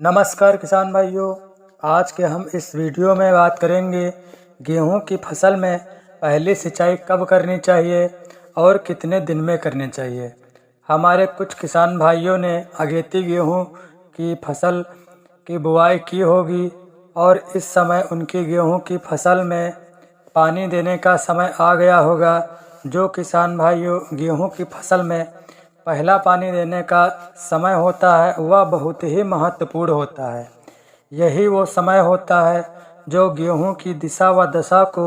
नमस्कार किसान भाइयों। आज के हम इस वीडियो में बात करेंगे गेहूं की फसल में पहली सिंचाई कब करनी चाहिए और कितने दिन में करनी चाहिए। हमारे कुछ किसान भाइयों ने अगेती गेहूं की फसल की बुआई की होगी और इस समय उनकी गेहूं की फसल में पानी देने का समय आ गया होगा। जो किसान भाइयों गेहूं की फसल में पहला पानी देने का समय होता है वह बहुत ही महत्वपूर्ण होता है। यही वो समय होता है जो गेहूं की दिशा व दशा को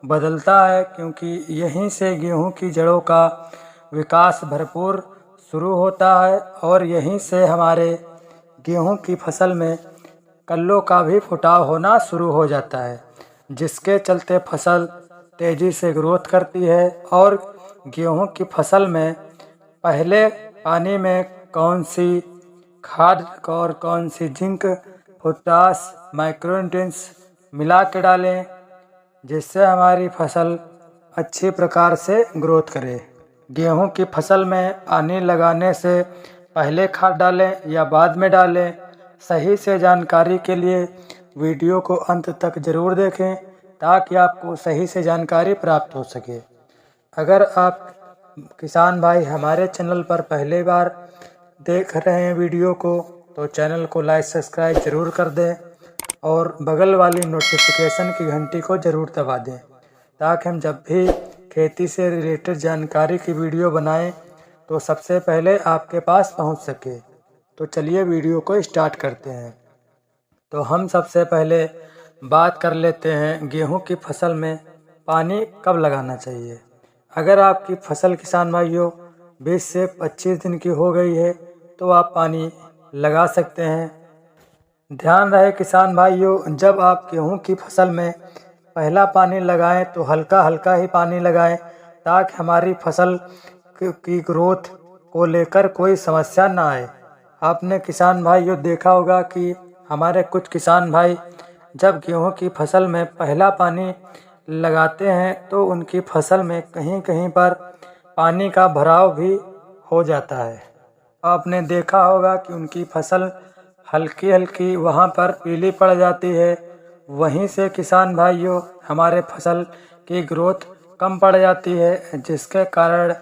बदलता है, क्योंकि यहीं से गेहूं की जड़ों का विकास भरपूर शुरू होता है और यहीं से हमारे गेहूं की फसल में कल्लों का भी फुटाव होना शुरू हो जाता है, जिसके चलते फसल तेजी से ग्रोथ करती है। और गेहूं की फसल में पहले पानी में कौन सी खाद और कौन सी जिंक, पोटास, माइक्रोन्यूट्रिएंट्स मिला के डालें, जिससे हमारी फसल अच्छी प्रकार से ग्रोथ करे। गेहूं की फसल में पानी लगाने से पहले खाद डालें या बाद में डालें, सही से जानकारी के लिए वीडियो को अंत तक ज़रूर देखें ताकि आपको सही से जानकारी प्राप्त हो सके। अगर आप किसान भाई हमारे चैनल पर पहली बार देख रहे हैं वीडियो को, तो चैनल को लाइक सब्सक्राइब ज़रूर कर दें और बगल वाली नोटिफिकेशन की घंटी को ज़रूर दबा दें ताकि हम जब भी खेती से रिलेटेड जानकारी की वीडियो बनाएं तो सबसे पहले आपके पास पहुंच सके। तो चलिए वीडियो को स्टार्ट करते हैं। तो हम सबसे पहले बात कर लेते हैं गेहूं की फसल में पानी कब लगाना चाहिए। अगर आपकी फसल किसान भाइयों 20 से 25 दिन की हो गई है तो आप पानी लगा सकते हैं। ध्यान रहे किसान भाइयों, जब आप गेहूं की फसल में पहला पानी लगाएं तो हल्का हल्का ही पानी लगाएं ताकि हमारी फसल की ग्रोथ को लेकर कोई समस्या ना आए। आपने किसान भाइयों देखा होगा कि हमारे कुछ किसान भाई जब गेहूं की फसल में पहला पानी लगाते हैं तो उनकी फसल में कहीं कहीं पर पानी का भराव भी हो जाता है। आपने देखा होगा कि उनकी फसल हल्की हल्की वहाँ पर पीली पड़ जाती है। वहीं से किसान भाइयों हमारे फसल की ग्रोथ कम पड़ जाती है, जिसके कारण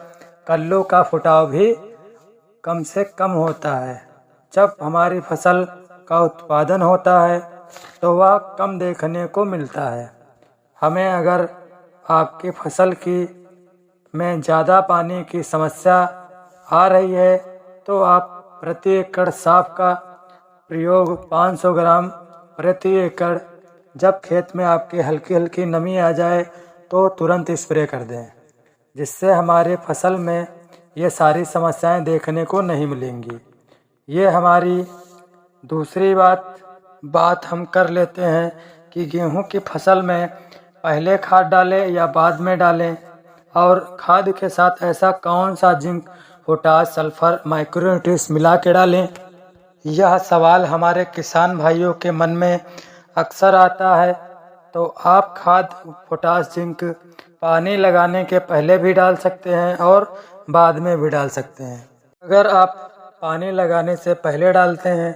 कल्लों का फुटाव भी कम से कम होता है। जब हमारी फसल का उत्पादन होता है तो वह कम देखने को मिलता है। हमें अगर आपकी फसल की में ज़्यादा पानी की समस्या आ रही है तो आप प्रति एकड़ साफ का प्रयोग 500 ग्राम प्रति एकड़, जब खेत में आपकी हल्की हल्की नमी आ जाए तो तुरंत स्प्रे कर दें, जिससे हमारे फसल में ये सारी समस्याएं देखने को नहीं मिलेंगी। ये हमारी दूसरी बात हम कर लेते हैं कि गेहूं की फसल में पहले खाद डालें या बाद में डालें, और खाद के साथ ऐसा कौन सा जिंक, पोटास, सल्फर, माइक्रोन्यूट्रिएंट्स मिला के डालें। यह सवाल हमारे किसान भाइयों के मन में अक्सर आता है। तो आप खाद, पोटास, जिंक पानी लगाने के पहले भी डाल सकते हैं और बाद में भी डाल सकते हैं। अगर आप पानी लगाने से पहले डालते हैं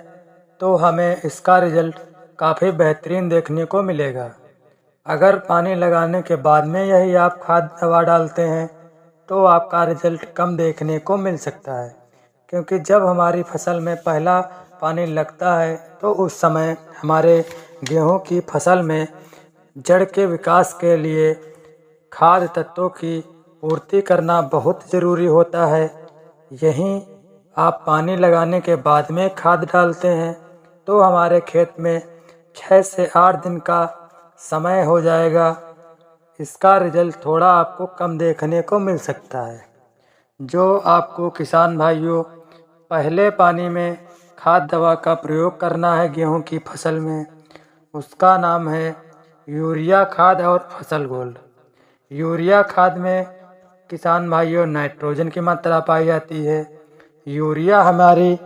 तो हमें इसका रिजल्ट काफ़ी बेहतरीन देखने को मिलेगा। अगर पानी लगाने के बाद में यही आप खाद दवा डालते हैं तो आपका रिजल्ट कम देखने को मिल सकता है, क्योंकि जब हमारी फसल में पहला पानी लगता है तो उस समय हमारे गेहूं की फसल में जड़ के विकास के लिए खाद तत्वों की पूर्ति करना बहुत ज़रूरी होता है। यहीं आप पानी लगाने के बाद में खाद डालते हैं तो हमारे खेत में 6 से 8 दिन का समय हो जाएगा। इसका रिजल्ट थोड़ा आपको कम देखने को मिल सकता है। जो आपको किसान भाइयों पहले पानी में खाद दवा का प्रयोग करना है गेहूं की फसल में, उसका नाम है यूरिया खाद और फसल गोल्ड। यूरिया खाद में किसान भाइयों नाइट्रोजन की मात्रा पाई जाती है। यूरिया हमारी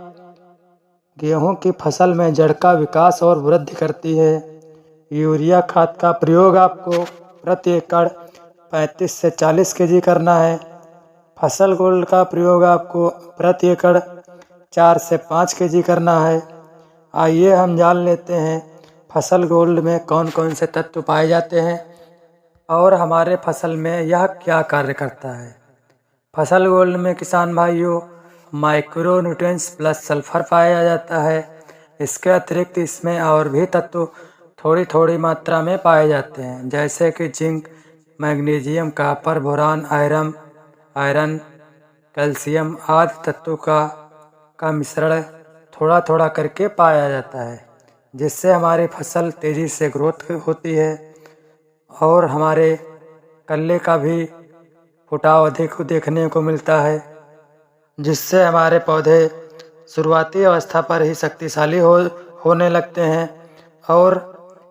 गेहूं की फसल में जड़ का विकास और वृद्धि करती है। यूरिया खाद का प्रयोग आपको प्रति एकड़ 35 से 40 केजी करना है। फसल गोल्ड का प्रयोग आपको प्रति एकड़ 4 से 5 केजी करना है। आइए हम जान लेते हैं फसल गोल्ड में कौन कौन से तत्व पाए जाते हैं और हमारे फसल में यह क्या कार्य करता है। फसल गोल्ड में किसान भाइयों माइक्रो न्यूट्रिएंट्स प्लस सल्फर पाया जाता है। इसके अतिरिक्त इसमें और भी तत्व थोड़ी थोड़ी मात्रा में पाए जाते हैं, जैसे कि zinc, magnesium, copper, boron, iron, calcium आदि तत्वों का मिश्रण थोड़ा थोड़ा करके पाया जाता है, जिससे हमारी फसल तेज़ी से ग्रोथ होती है और हमारे कल्ले का भी फुटाव अधिक देखने को मिलता है, जिससे हमारे पौधे शुरुआती अवस्था पर ही शक्तिशाली होने लगते हैं और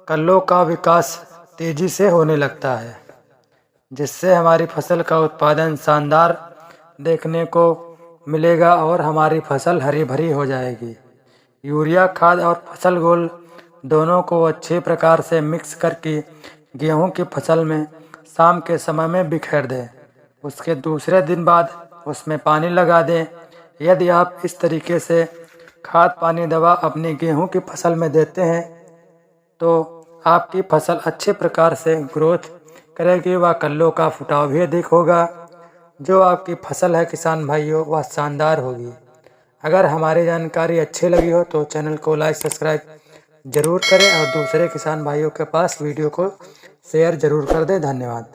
कल्लों का विकास तेज़ी से होने लगता है, जिससे हमारी फसल का उत्पादन शानदार देखने को मिलेगा और हमारी फसल हरी भरी हो जाएगी। यूरिया खाद और फसल गोल्ड दोनों को अच्छे प्रकार से मिक्स करके गेहूं की फसल में शाम के समय में बिखेर दें। उसके दूसरे दिन बाद उसमें पानी लगा दें। यदि आप इस तरीके से खाद पानी दवा अपनी गेहूं की फसल में देते हैं तो आपकी फसल अच्छे प्रकार से ग्रोथ करेगी व कल्लों का फुटाव भी अधिक होगा। जो आपकी फसल है किसान भाइयों वह शानदार होगी। अगर हमारी जानकारी अच्छी लगी हो तो चैनल को लाइक सब्सक्राइब जरूर करें और दूसरे किसान भाइयों के पास वीडियो को शेयर जरूर कर दें। धन्यवाद।